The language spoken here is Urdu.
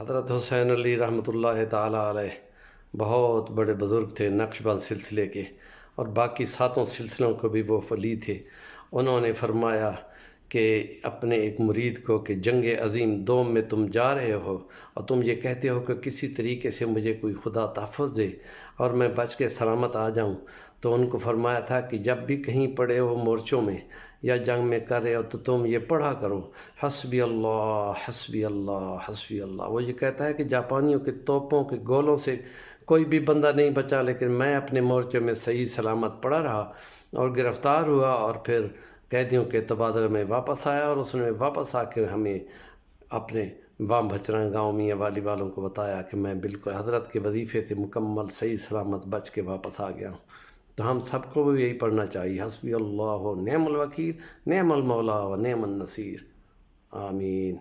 حضرت حسین علی رحمۃ اللہ تعالیٰ علیہ بہت بڑے بزرگ تھے نقش بند سلسلے کے، اور باقی ساتوں سلسلوں کو بھی وہ ولی تھے۔ انہوں نے فرمایا کہ اپنے ایک مرید کو کہ جنگ عظیم دوم میں تم جا رہے ہو اور تم یہ کہتے ہو کہ کسی طریقے سے مجھے کوئی خدا تحفظ دے اور میں بچ کے سلامت آ جاؤں، تو ان کو فرمایا تھا کہ جب بھی کہیں پڑے ہو مورچوں میں یا جنگ میں کر رہے ہو تو تم یہ پڑھا کرو، حسبی اللہ حسبی اللہ حسبی اللہ۔ وہ یہ کہتا ہے کہ جاپانیوں کے توپوں کے گولوں سے کوئی بھی بندہ نہیں بچا، لیکن میں اپنے مورچے میں صحیح سلامت پڑا رہا اور گرفتار ہوا، اور پھر قیدیوں کے تبادلے میں واپس آیا، اور اس نے واپس آ کے ہمیں اپنے وام بھچران گاؤں میاں والی والوں کو بتایا کہ میں بالکل حضرت کے وظیفے سے مکمل صحیح سلامت بچ کے واپس آ گیا ہوں۔ تو ہم سب کو بھی یہی پڑھنا چاہیے، حسبی اللہ نعم الوکیل نعم المولا و نعم النصیر، آمین۔